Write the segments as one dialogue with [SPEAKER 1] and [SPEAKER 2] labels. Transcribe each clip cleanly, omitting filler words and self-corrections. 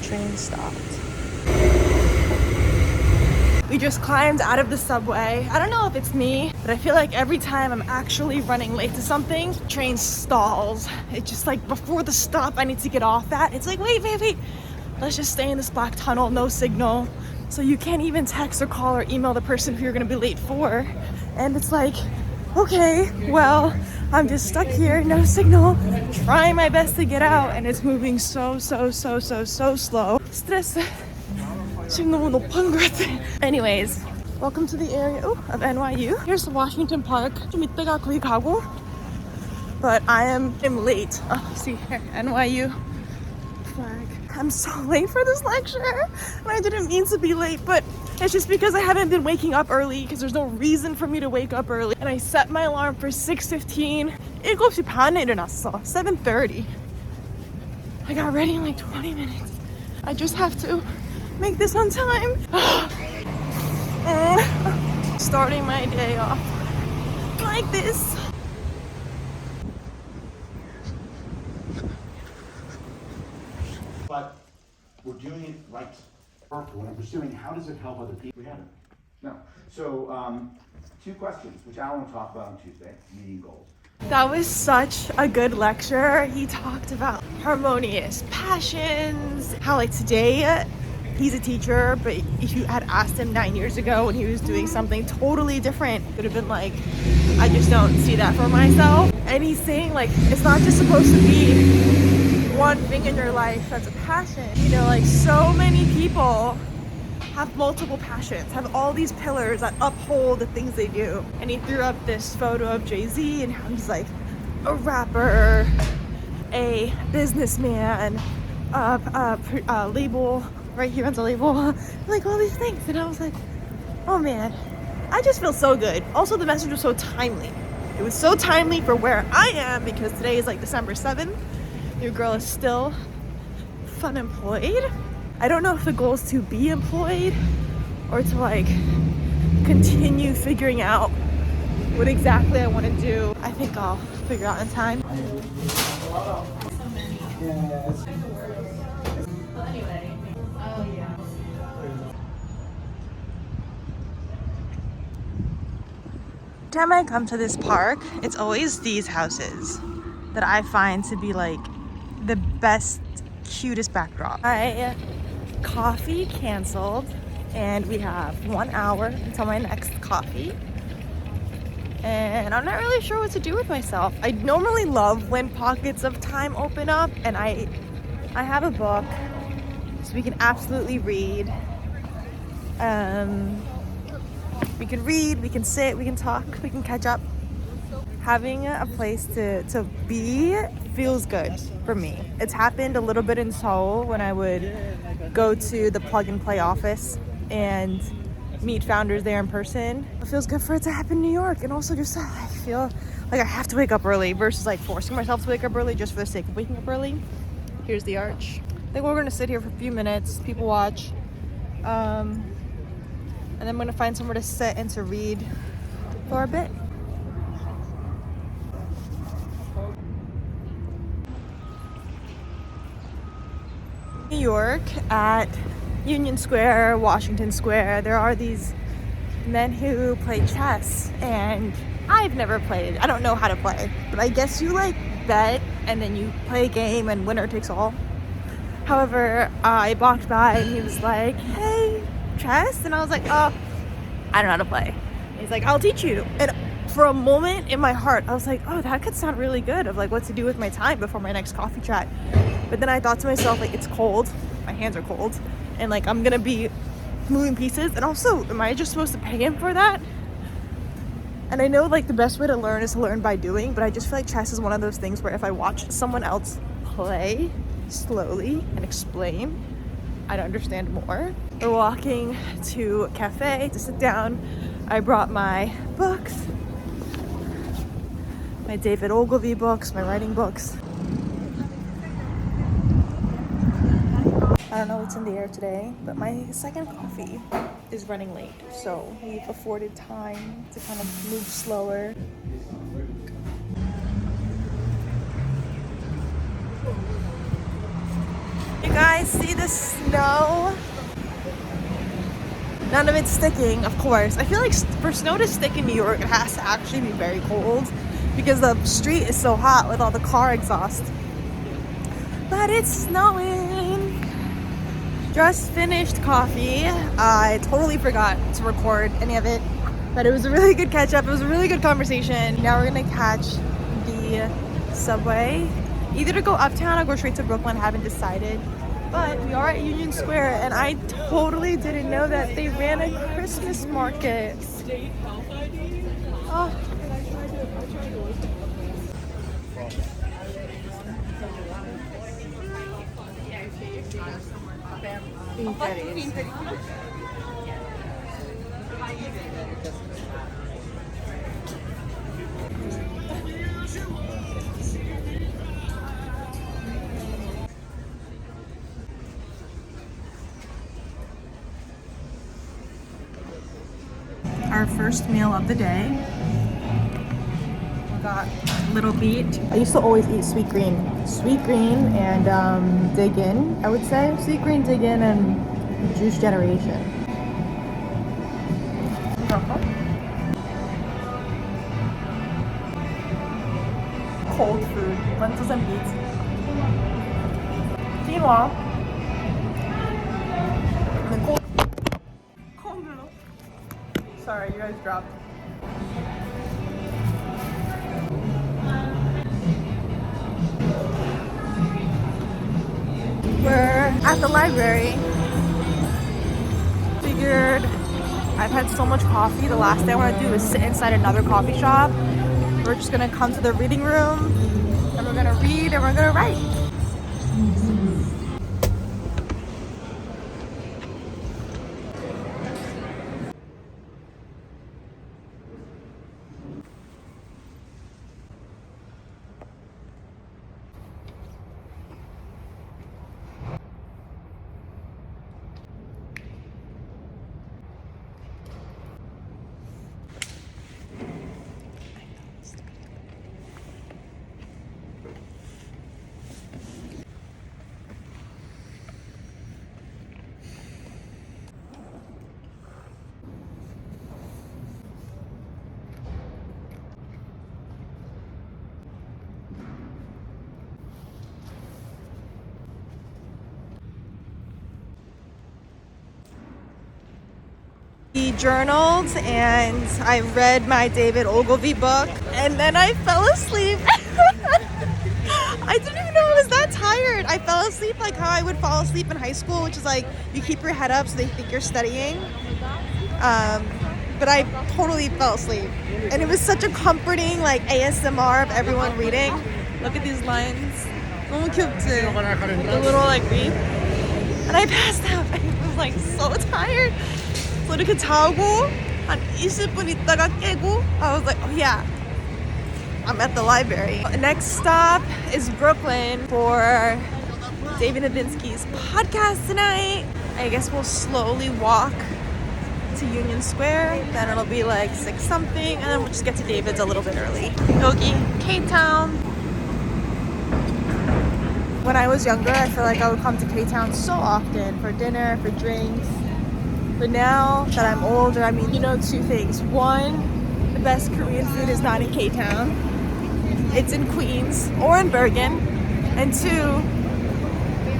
[SPEAKER 1] train stopped. We just climbed out of the subway. I don't know if it's me, but I feel like every time I'm actually running late to something, train stalls. It's just like before the stop I need to get off at, it's like, wait. Let's just stay in this black tunnel, no signal. So you can't even text or call or email the person who you're gonna be late for. And it's like, okay, well, I'm just stuck here, no signal, trying my best to get out, and it's moving so slow. Stress. Anyways, welcome to the area of NYU. Here's Washington Park. 좀 이따가 거기 가고. But I am late. Oh, see here, NYU flag. I'm so late for this lecture, and I didn't mean to be late, but it's just because I haven't been waking up early, because there's no reason for me to wake up early. And I set my alarm for 6:15. 7시 반에 일어났어. 7:30. I got ready in like 20 minutes. I just have to make this on time. Starting my day off like this.
[SPEAKER 2] But we're doing it right. When I'm pursuing, how does it help other people? We haven't. No. So, 2 questions, which Alan will talk about on Tuesday, meeting goals.
[SPEAKER 1] That was such a good lecture. He talked about harmonious passions, how like today he's a teacher, but if you had asked him 9 years ago when he was doing something totally different, it would have been like, I just don't see that for myself. And he's saying like, it's not just supposed to be one thing in your life that's a passion. You know, like so many people have multiple passions, have all these pillars that uphold the things they do. And he threw up this photo of Jay-Z and how he's like a rapper, a businessman, a label, right here on the label, like all these things. And I was like, oh man, I just feel so good. Also, the message was so timely. It was so timely for where I am, because today is like December 7th. Your girl is still unemployed. I don't know if the goal is to be employed or to like continue figuring out what exactly I want to do. I think I'll figure out in time. Time I come to this park, it's always these houses that I find to be like the best, cutest backdrop. My coffee canceled, and we have 1 hour until my next coffee, and I'm not really sure what to do with myself. I normally love when pockets of time open up, and I have a book, so we can absolutely read. We can read, we can sit, we can talk, we can catch up. Having a place to be feels good for me. It's happened a little bit in Seoul when I would go to the plug and play office and meet founders there in person. It feels good for it to happen in New York, and also just I feel like I have to wake up early versus like forcing myself to wake up early just for the sake of waking up early. Here's the arch. I think we're gonna sit here for a few minutes, people watch, and then I'm gonna find somewhere to sit and to read for a bit. New York at Union Square, Washington Square, there are these men who play chess, and I've never played. I don't know how to play, but I guess you like bet and then you play a game and winner takes all. However, I walked by and he was like, hey, chess? And I was like, oh, I don't know how to play. And he's like, I'll teach you. And for a moment in my heart, I was like, oh, that could sound really good, of like what to do with my time before my next coffee chat. But then I thought to myself, like, it's cold, my hands are cold, and like I'm gonna be moving pieces, and also, am I just supposed to pay him for that? And I know like the best way to learn is to learn by doing, but I just feel like chess is one of those things where if I watch someone else play slowly and explain, I'd understand more. We're walking to a cafe to sit down. I brought my books, my David Ogilvy books, my writing books. I don't know what's in the air today, but my second coffee is running late, so we've afforded time to kind of move slower. Hey guys see the snow? None of it's sticking, of course. I feel like for snow to stick in New York, it has to actually be very cold because the street is so hot with all the car exhaust. But it's snowing. Just finished coffee. I totally forgot to record any of it, but it was a really good catch up. It was a really good conversation. Now we're gonna catch the subway, either to go uptown or go straight to Brooklyn. Haven't decided. But we are at Union Square, and I totally didn't know that they ran a Christmas market. Oh. Our first meal of the day. We got Little Beet. I used to always eat sweet green and Dig In, I would say. Sweet green, Dig In, and Juice Generation. Cold food, lentils and beets. Quinoa. And then cold noodles. Sorry, you guys dropped. We're at the library. Figured I've had so much coffee. The last thing I want to do is sit inside another coffee shop. We're just gonna come to the reading room and we're gonna read and we're gonna write. He journaled and I read my David Ogilvy book and then I fell asleep. I didn't even know I was that tired. I fell asleep like how I would fall asleep in high school, which is like you keep your head up so they think you're studying. But I totally fell asleep. And it was such a comforting like ASMR of everyone reading. Look at these lines. 너무 귀엽지? The little like read. And I passed out. I was like so tired. So 이렇게 자고 한 20분 있다가 깨고 I was like, oh yeah, I'm at the library. Next stop is Brooklyn for David Nebinski's podcast tonight. I guess we'll slowly walk to Union Square. Then it'll be like 6 something and then we'll just get to David's a little bit early. 여기 K-Town. When I was younger, I feel like I would come to K-Town so often for dinner, for drinks. But now that I'm older, I mean, you know 2 things. 1, the best Korean food is not in K-Town. It's in Queens or in Bergen. And 2,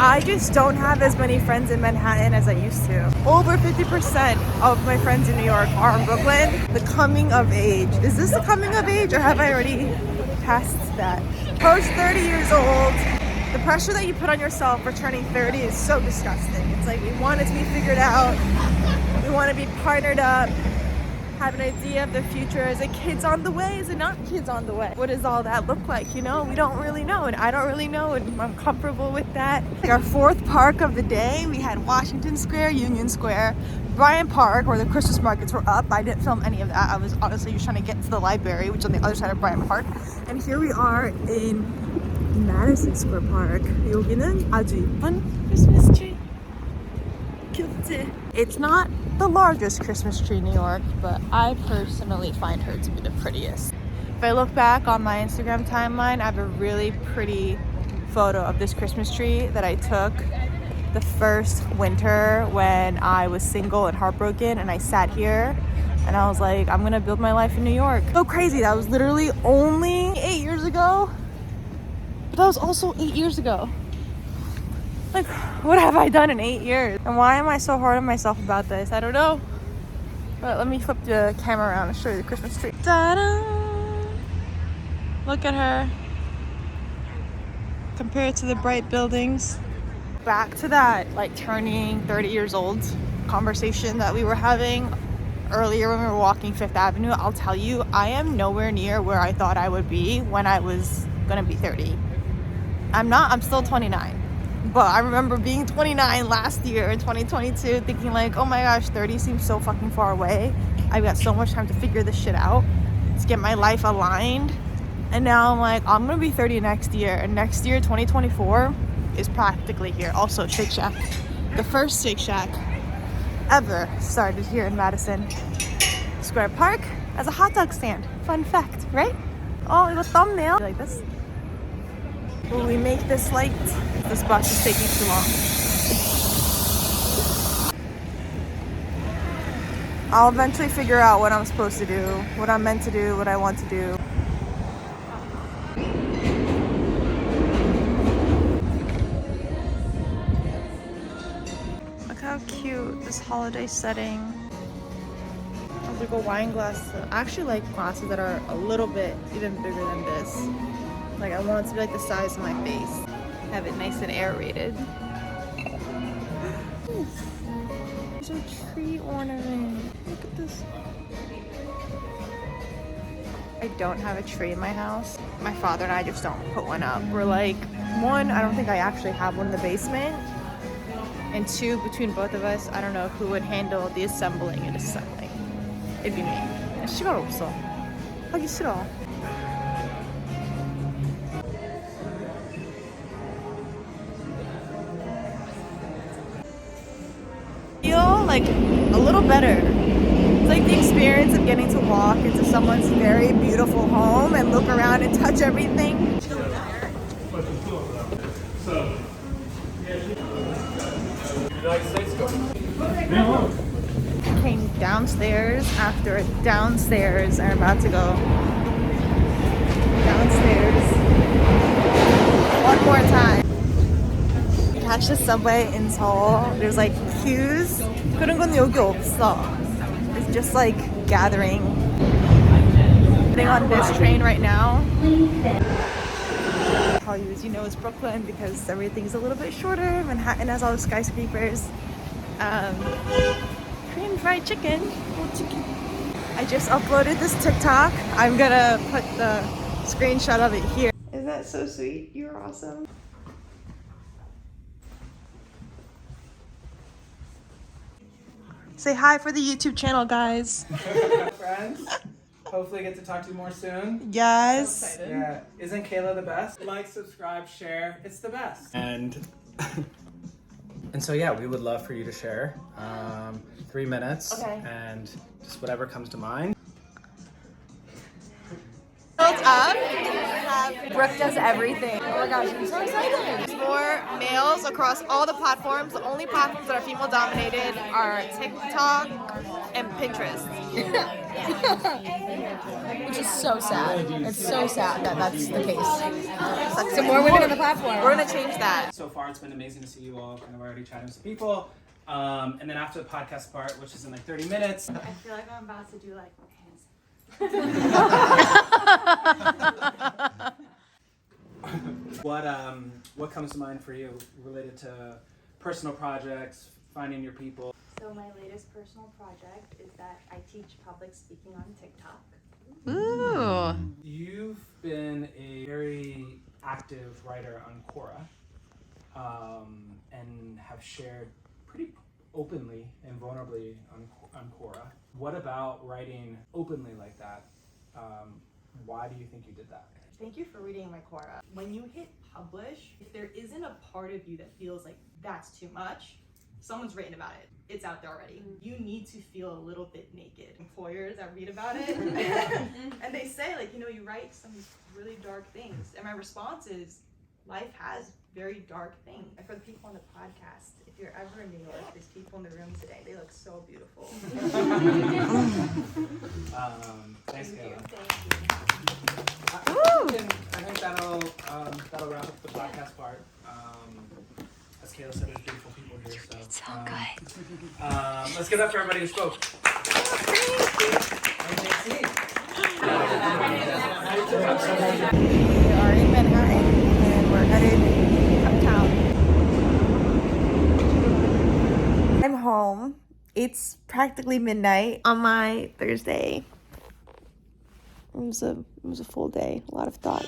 [SPEAKER 1] I just don't have as many friends in Manhattan as I used to. Over 50% of my friends in New York are in Brooklyn. The coming of age. Is this the coming of age or have I already passed that? Post 30 years old. The pressure that you put on yourself for turning 30 is so disgusting. It's like we want it to be figured out. We want to be partnered up, have an idea of the future. Is it kids on the way? Is it not kids on the way? What does all that look like? You know, we don't really know, and I don't really know, and I'm comfortable with that. Our 4th park of the day, we had Washington Square, Union Square, Bryant Park, where the Christmas markets were up. I didn't film any of that. I was honestly just trying to get to the library, which is on the other side of Bryant Park. And here we are in Madison Square Park. 여기는 아주 예쁜 Christmas tree. 귀엽지? It's not the largest Christmas tree in New York, but I personally find her to be the prettiest. If I look back on my Instagram timeline, I have a really pretty photo of this Christmas tree that I took the first winter when I was single and heartbroken, and I sat here and I was like, I'm gonna build my life in New York. So crazy, that was literally only 8 years ago. But that was also 8 years ago. Like, what have I done in 8 years? And why am I so hard on myself about this? I don't know. But let me flip the camera around and show you the Christmas tree. Ta-da! Look at her. Compared to the bright buildings. Back to that, like, turning 30 years old conversation that we were having earlier when we were walking Fifth Avenue. I'll tell you, I am nowhere near where I thought I would be when I was gonna be 30. I'm still 29. But I remember being 29 last year in 2022, thinking like, oh my gosh, 30 seems so fucking far away. I've got so much time to figure this shit out, to get my life aligned. And now I'm like, I'm gonna be 30 next year. And next year, 2024, is practically here. Also, Shake Shack. The first Shake Shack ever started here in Madison Square Park as a hot dog stand. Fun fact, right? Oh, little thumbnail. Like this. Will we make this light? This bus is taking too long. I'll eventually figure out what I'm supposed to do, what I'm meant to do, what I want to do. Look how cute this holiday setting. I'll like a wine glass. I actually like glasses that are a little bit even bigger than this. Like, I want it to be like the size of my face. Have it nice and aerated. There's a tree ornament. Look at this. I don't have a tree in my house. My father and I just don't put one up. We're like, one, I don't think I actually have one in the basement. And two, between both of us, I don't know who would handle the assembling and disassembling. It'd be me. 시간 없어. 하기 싫어. Feel like a little better. It's like the experience of getting to walk into someone's very beautiful home and look around and touch everything. Came downstairs after downstairs. I'm about to go downstairs one more time. Catch the subway in Seoul. There's like queues. 그런 건 여기 없어. It's just like gathering. Getting on this train right now. I'll use, you know, it's Brooklyn because everything's a little bit shorter. Manhattan has all the skyscrapers. Korean fried chicken. I just uploaded this TikTok. I'm gonna put the screenshot of it here. Isn't that so sweet? You're awesome. Say hi for the YouTube channel, guys.
[SPEAKER 3] Friends, hopefully get to talk to you more soon.
[SPEAKER 1] Yes.
[SPEAKER 3] So yeah, isn't Kayla the best? Like, subscribe, share. It's the best. And so yeah, we would love for you to share 3 minutes.
[SPEAKER 1] Okay.
[SPEAKER 3] And just whatever comes to mind.
[SPEAKER 1] Built up. Brooke does everything. Oh my gosh, I'm so excited. More males across all the platforms. The only platforms that are female dominated are TikTok and Pinterest.
[SPEAKER 4] Which is so sad. It's so sad that that's the case. So more women on the platform.
[SPEAKER 1] We're gonna change that.
[SPEAKER 3] So far, it's been amazing to see you all kind of already chatting with some people. And then after the podcast part, which is in like 30 minutes.
[SPEAKER 4] I feel like I'm about to do like his.
[SPEAKER 3] What comes to mind for you related to personal projects, finding your people?
[SPEAKER 4] So my latest personal project is that I teach public speaking on TikTok.
[SPEAKER 1] Ooh.
[SPEAKER 3] You've been a very active writer on Quora, and have shared pretty openly and vulnerably on Quora. What about writing openly like that? Why do you think you did that?
[SPEAKER 1] Thank you for reading my Quora. When you hit publish, if there isn't a part of you that feels like that's too much, someone's written about it. It's out there already. You need to feel a little bit naked. Employers that read about it, and they say, like, you know, you write some really dark things. And my response is, life has very dark thing. And for the people on the podcast, if you're ever in New York, these people in the room today, they look so beautiful.
[SPEAKER 3] Thanks, Kayla.
[SPEAKER 1] Woo!
[SPEAKER 3] I think that'll wrap up the podcast part. As Kayla said, there's beautiful people here, so let's give it up for everybody who spoke.
[SPEAKER 1] We are in Manhattan and we're headed uptown. I'm home. It's practically midnight on my Thursday. It was a full day, a lot of thoughts.